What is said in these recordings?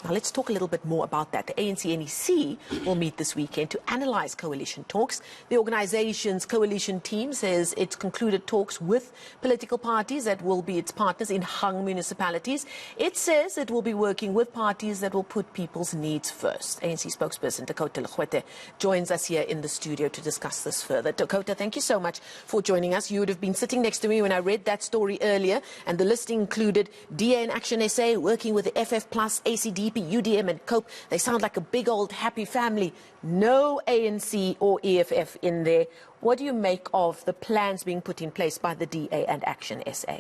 Now let's talk a little bit more about that. The ANC NEC will meet this weekend to analyse coalition talks. The organisation's coalition team says it's concluded talks with political parties that will be its partners in hung municipalities. It says it will be working with parties that will put people's needs first. ANC spokesperson Dakota Legoete joins us here in the studio to discuss this further. Dakota, thank you so much for joining us. You would have been sitting next to me when I read that story earlier, and the list included DA and Action SA, working with the FF+, ACDP, UDM and COPE. They sound like a big old happy family. No ANC or EFF in there. What do you make of the plans being put in place by the DA and Action SA?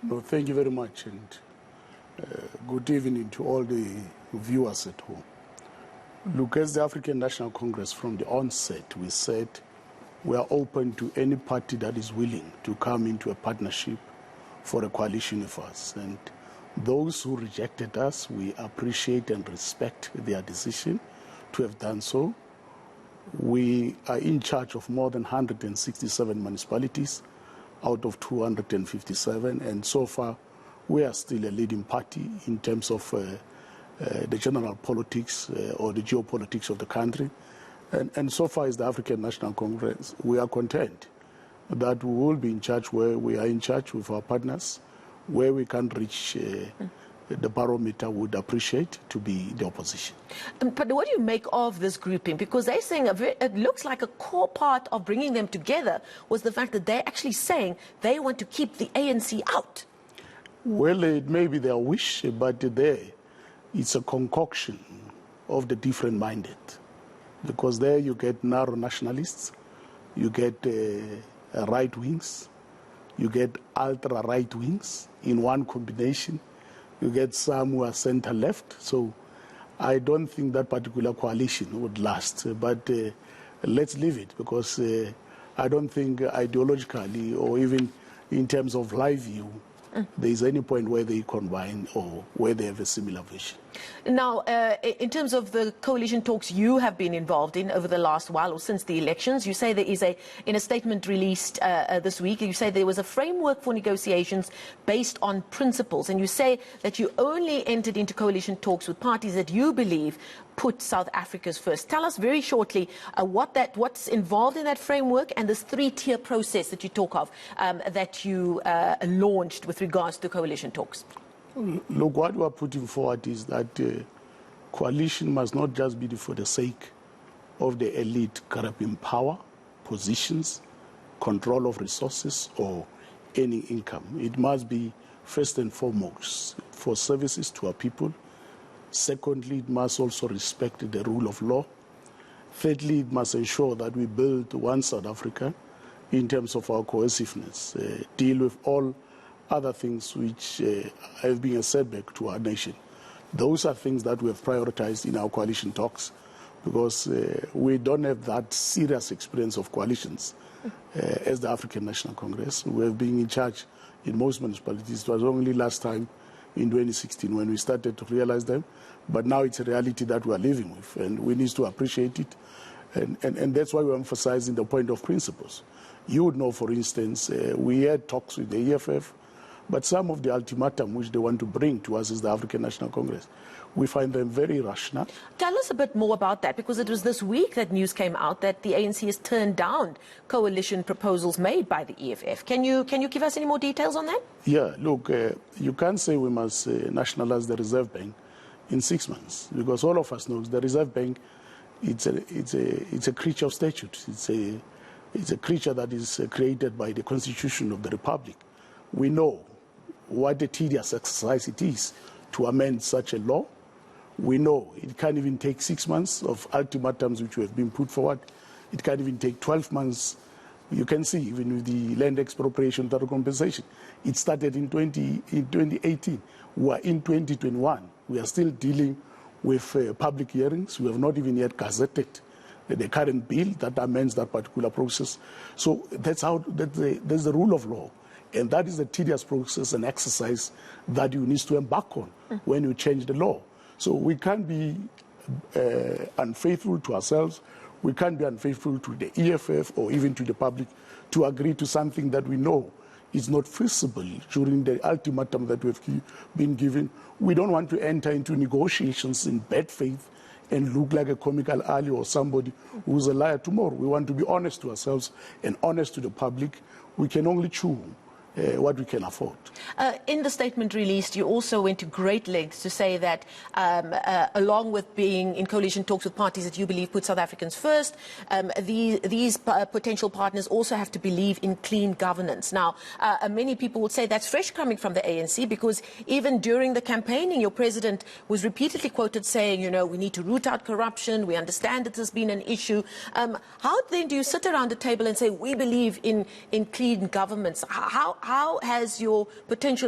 No, thank you very much, and good evening to all the viewers at home. Look, as the African National Congress, from the onset, we said we are open to any party that is willing to come into a partnership for a coalition with us. And those who rejected us, we appreciate and respect their decision to have done so. We are in charge of more than 167 municipalities out of 257, and so far we are still a leading party in terms of the general politics or the geopolitics of the country. And so far as the African National Congress, we are content that we will be in charge where we are in charge with our partners, where we can reach the barometer would appreciate to be the opposition. But what do you make of this grouping? Because they're saying it looks like a core part of bringing them together was the fact that they're actually saying they want to keep the ANC out. Well, it may be their wish, but there it's a concoction of the different minded. Because there you get narrow nationalists, you get right wings, you get ultra right wings in one combination, you get some who are center left. So I don't think that particular coalition would last. But let's leave it, because I don't think ideologically or even in terms of life view, there is any point where they combine or where they have a similar vision. Now, in terms of the coalition talks you have been involved in over the last while or since the elections, you say there is in a statement released this week, you say there was a framework for negotiations based on principles, and you say that you only entered into coalition talks with parties that you believe put South Africa's first. Tell us very shortly what's involved in that framework and this three-tier process that you talk of that you launched with regards to coalition talks. Look, what we are putting forward is that coalition must not just be for the sake of the elite grabbing power, positions, control of resources, or any income. It must be first and foremost for services to our people. Secondly, it must also respect the rule of law. Thirdly, it must ensure that we build one South Africa in terms of our cohesiveness, deal with all other things which have been a setback to our nation. Those are things that we have prioritized in our coalition talks, because we don't have that serious experience of coalitions as the African National Congress. We have been in charge in most municipalities. It was only last time in 2016 when we started to realize them, but now it's a reality that we are living with, and we need to appreciate it. And that's why we're emphasizing the point of principles. You would know, for instance, we had talks with the EFF, but some of the ultimatum which they want to bring to us as the African National Congress, we find them very rational. Tell us a bit more about that, because it was this week that news came out that the ANC has turned down coalition proposals made by the EFF. Can you give us any more details on that? Yeah, look, you can't say we must nationalize the Reserve Bank in 6 months, because all of us know the Reserve Bank, it's a creature of statute. It's a creature that is created by the Constitution of the Republic. We know what a tedious exercise it is to amend such a law. We know it can't even take 6 months of ultimatums which have been put forward. It can't even take 12 months. You can see even with the land expropriation total compensation. It started in 2018. We are in 2021. We are still dealing with public hearings. We have not even yet gazetted the current bill that amends that particular process. So that's the rule of law. And that is a tedious process and exercise that you need to embark on when you change the law. So we can't be unfaithful to ourselves. We can't be unfaithful to the EFF or even to the public to agree to something that we know it's not feasible during the ultimatum that we've been given. We don't want to enter into negotiations in bad faith and look like a comical ally or somebody who's a liar tomorrow. We want to be honest to ourselves and honest to the public. We can only chew what we can afford. In the statement released, you also went to great lengths to say that along with being in coalition talks with parties that you believe put South Africans first, these potential partners also have to believe in clean governance. Now, many people would say that's fresh coming from the ANC, because even during the campaigning, your president was repeatedly quoted saying, you know, we need to root out corruption, we understand that there's been an issue. How then do you sit around a table and say, we believe in clean governments? How has your potential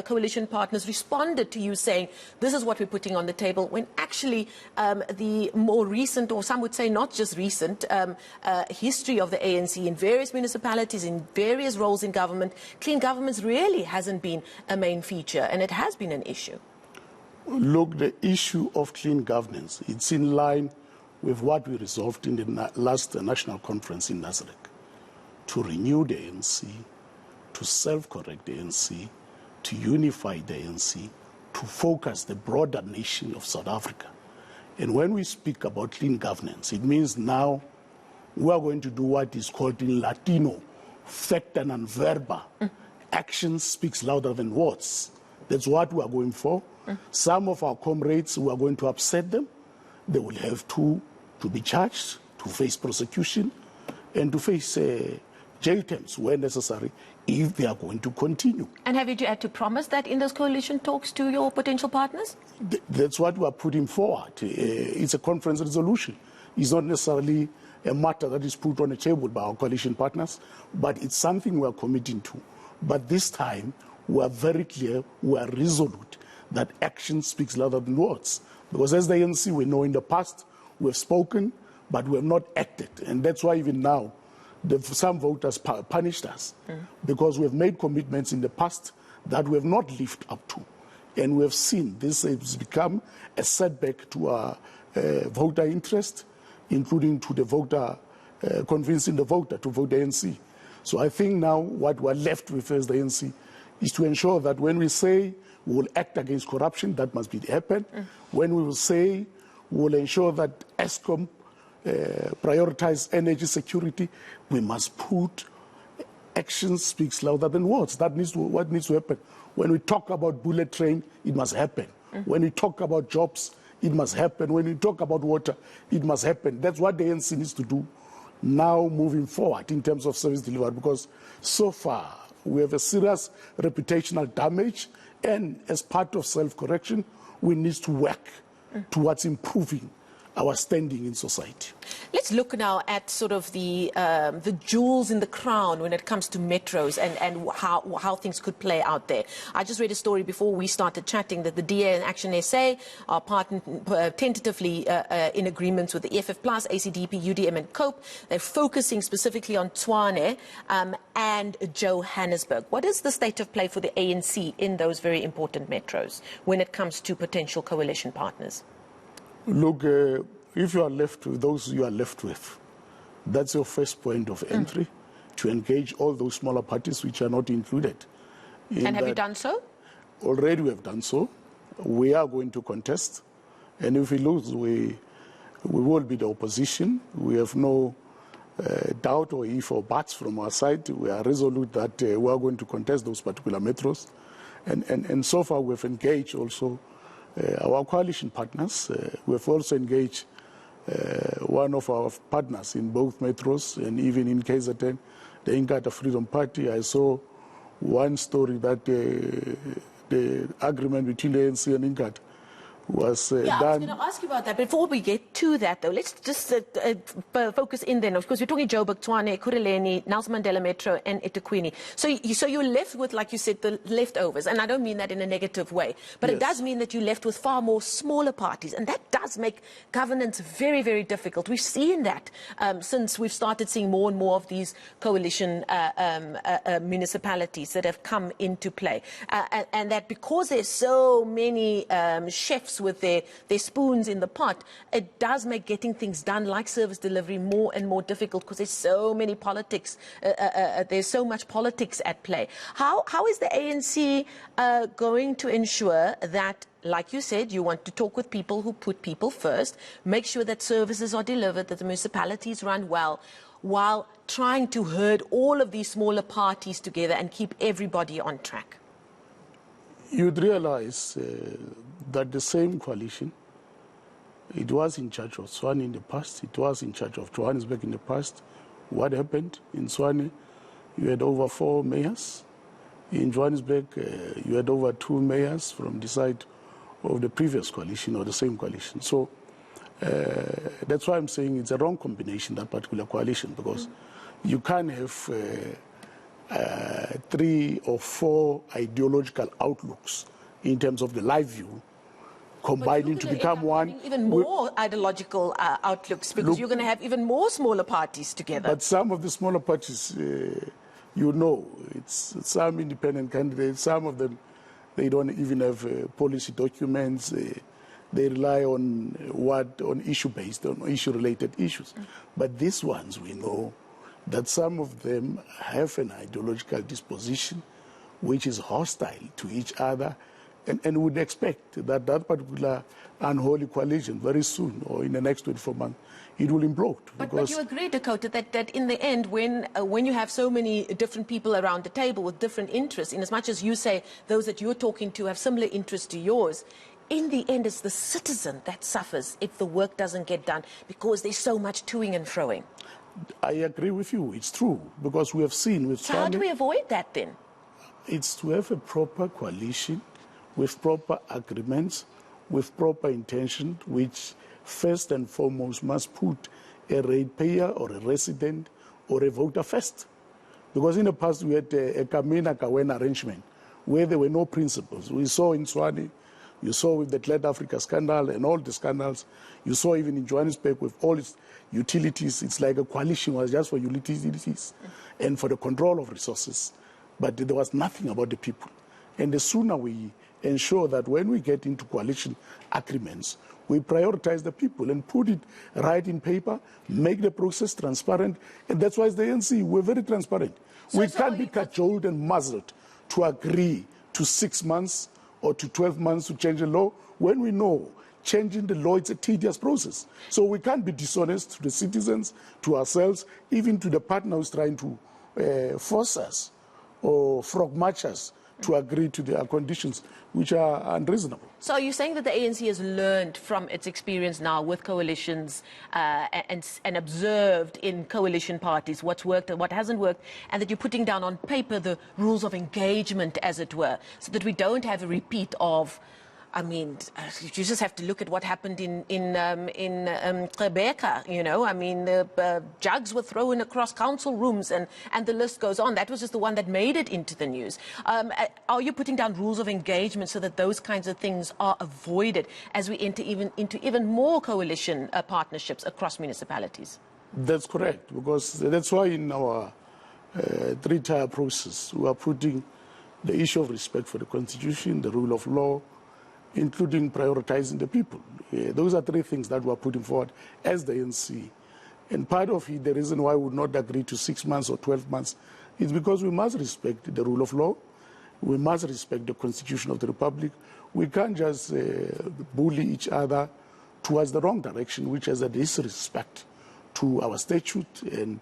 coalition partners responded to you saying, this is what we're putting on the table, when actually the more recent, or some would say not just recent, history of the ANC in various municipalities, in various roles in government, clean governments really hasn't been a main feature, and it has been an issue? Look, the issue of clean governance, it's in line with what we resolved in the last national conference in Nazareth, to renew the ANC, to self-correct the ANC, to unify the ANC, to focus the broader nation of South Africa. And when we speak about clean governance, it means now we are going to do what is called in Latino, facta non verba. Action speaks louder than words. That's what we are going for. Some of our comrades, we are going to upset them. They will have to be charged, to face prosecution, and to face jail terms where necessary, if they are going to continue. And have you had to promise that in those coalition talks to your potential partners? That's what we are putting forward. It's a conference resolution. It's not necessarily a matter that is put on a table by our coalition partners, but it's something we are committing to. But this time, we are very clear, we are resolute that action speaks louder than words. Because as the ANC, we know in the past, we have spoken, but we have not acted. And that's why even now, some voters punished us because we have made commitments in the past that we have not lived up to. And we have seen this has become a setback to our voter interest, including to the voter, convincing the voter to vote the ANC. So I think now what we're left with as the ANC is to ensure that when we say we will act against corruption, that must be happen. When we will say we will ensure that ESCOM prioritize energy security, we must put action speaks louder than words. That needs to, what needs to happen. When we talk about bullet train, it must happen. When we talk about jobs, it must happen. When we talk about water, it must happen. That's what the ANC needs to do now moving forward in terms of service delivery, because so far we have a serious reputational damage, and as part of self-correction, we need to work towards improving our standing in society. Let's look now at sort of the jewels in the crown when it comes to metros and how things could play out there. I just read a story before we started chatting that the DA and Action SA are tentatively in agreements with the EFF Plus, ACDP, UDM and COPE. They're focusing specifically on Tshwane and Johannesburg. What is the state of play for the ANC in those very important metros when it comes to potential coalition partners? Look, if you are left with those you are left with, that's your first point of entry, to engage all those smaller parties which are not included. And have you done so? Already we have done so. We are going to contest. And if we lose, we will be the opposition. We have no doubt or if or buts from our side. We are resolute that we are going to contest those particular metros. And so far we have engaged also our coalition partners. We have also engaged one of our partners in both metros, and even in KZN, the eNCA Freedom Party. I saw one story that the agreement between the ANC and eNCA was done. I was going to ask you about that. Before we get to that, though, let's just focus in then. Of course, we're talking Joburg, Tshwane, Kureleni, Nelson Mandela Metro, and eThekwini. So you're left with, like you said, the leftovers. And I don't mean that in a negative way. But it does mean that you're left with far more smaller parties. And that does make governance very, very difficult. We've seen that since we've started seeing more and more of these coalition municipalities that have come into play. And that because there's so many chefs folks with their spoons in the pot, it does make getting things done like service delivery more and more difficult because there's so many politics, there's so much politics at play. How is the ANC going to ensure that, like you said, you want to talk with people who put people first, make sure that services are delivered, that the municipalities run well, while trying to herd all of these smaller parties together and keep everybody on track? You'd realize that the same coalition, it was in charge of Tshwane in the past, it was in charge of Johannesburg in the past. What happened in Tshwane? You had over 4 mayors. In Johannesburg, you had over 2 mayors from the side of the previous coalition or the same coalition. So that's why I'm saying it's a wrong combination, that particular coalition, because you can't have 3 or 4 ideological outlooks in terms of the life view combining to become one. Even more ideological outlooks, because you're going to have even more smaller parties together. But some of the smaller parties, you know, it's some independent candidates, some of them, they don't even have policy documents. They rely on issue-based, on issue-related issues. But these ones, we know that some of them have an ideological disposition which is hostile to each other, and would expect that that particular unholy coalition very soon, or in the next 24 months, it will implode. But you agree, Dakota, that in the end, when you have so many different people around the table with different interests, in as much as you say those that you're talking to have similar interests to yours, in the end, it's the citizen that suffers if the work doesn't get done, because there's so much toing and froing. I agree with you. It's true, because we have seen with So how do we avoid that then? It's to have a proper coalition with proper agreements, with proper intention, which first and foremost must put a ratepayer or a resident or a voter first. Because in the past we had a Kamena-Kawena arrangement where there were no principles. We saw in Tshwane, you saw with the Clear Africa scandal and all the scandals, you saw even in Johannesburg with all its utilities, it's like a coalition was just for utilities and for the control of resources. But there was nothing about the people. And the sooner we ensure that when we get into coalition agreements, we prioritize the people and put it right in paper, make the process transparent. And that's why it's the ANC, we're very transparent. We can't be cajoled and muzzled to agree to 6 months or to 12 months to change the law when we know changing the law, it's a tedious process. So we can't be dishonest to the citizens, to ourselves, even to the partner who's trying to force us or frog match us to agree to their conditions, which are unreasonable. So are you saying that the ANC has learned from its experience now with coalitions and observed in coalition parties what's worked and what hasn't worked, and that you're putting down on paper the rules of engagement, as it were, so that we don't have a repeat of, I mean, you just have to look at what happened in Rebecca, you know. I mean, the jugs were thrown across council rooms, and the list goes on. That was just the one that made it into the news. Are you putting down rules of engagement so that those kinds of things are avoided as we enter into even more coalition partnerships across municipalities? That's correct, because that's why in our 3-tier process, we are putting the issue of respect for the Constitution, the rule of law, including prioritizing the people. Those are 3 things that we are putting forward as the ANC. And part of it, the reason why we would not agree to 6 months or 12 months is because we must respect the rule of law. We must respect the Constitution of the Republic. We can't just bully each other towards the wrong direction, which has a disrespect to our statute and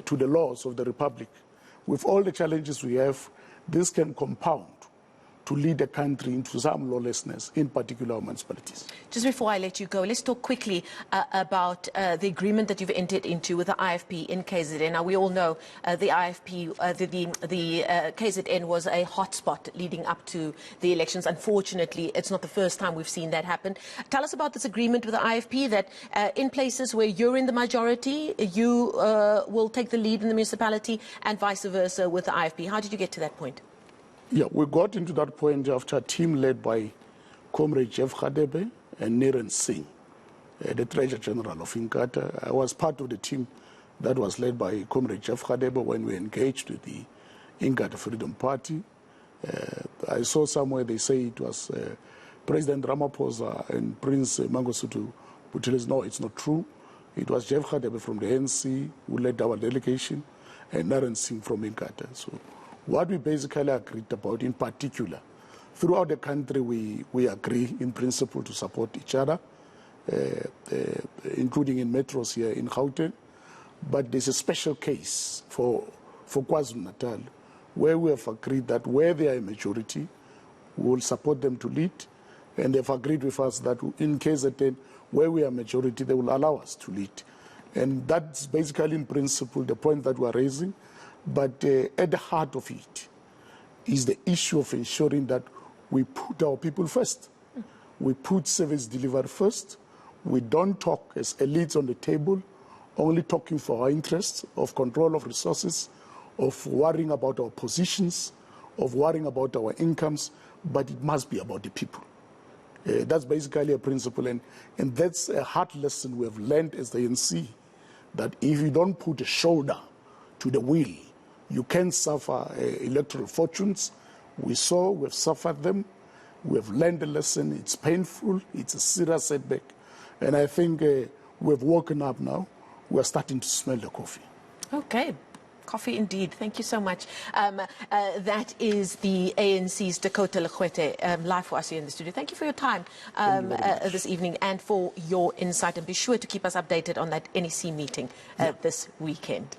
to the laws of the Republic. With all the challenges we have, this can compound to lead the country into some lawlessness, in particular municipalities. Just before I let you go, let's talk quickly about the agreement that you've entered into with the IFP in KZN. Now, we all know the IFP, the KZN was a hotspot leading up to the elections. Unfortunately, it's not the first time we've seen that happen. Tell us about this agreement with the IFP that in places where you're in the majority, you will take the lead in the municipality, and vice versa with the IFP. How did you get to that point? Yeah, we got into that point after a team led by Comrade Jeff Radebe and Niren Singh, the Treasurer General of eNCA. I was part of the team that was led by Comrade Jeff Radebe when we engaged with the eNCA Freedom Party. I saw somewhere they say it was President Ramaphosa and Prince Mangosuthu Buthelezi, no, it's not true. It was Jeff Radebe from the ANC who led our delegation, and Naren Singh from eNCA. So what we basically agreed about, in particular, throughout the country, we agree in principle to support each other, including in metros here in Gauteng. But there's a special case for KwaZulu-Natal, where we have agreed that where they are a majority, we will support them to lead. And they've agreed with us that in KZN, where we are majority, they will allow us to lead. And that's basically in principle the point that we are raising. But at the heart of it is the issue of ensuring that we put our people first. We put service delivery first. We don't talk as elites on the table, only talking for our interests of control of resources, of worrying about our positions, of worrying about our incomes, but it must be about the people. That's basically a principle, and that's a hard lesson we have learned as the ANC, that if you don't put a shoulder to the wheel, you can suffer electoral fortunes. We've suffered them. We have learned a lesson. It's painful. It's a serious setback. And I think we've woken up now. We're starting to smell the coffee. Okay. Coffee indeed. Thank you so much. That is the ANC's Dakota Legoete live for us here in the studio. Thank you for your time this evening and for your insight. And be sure to keep us updated on that NEC meeting this weekend.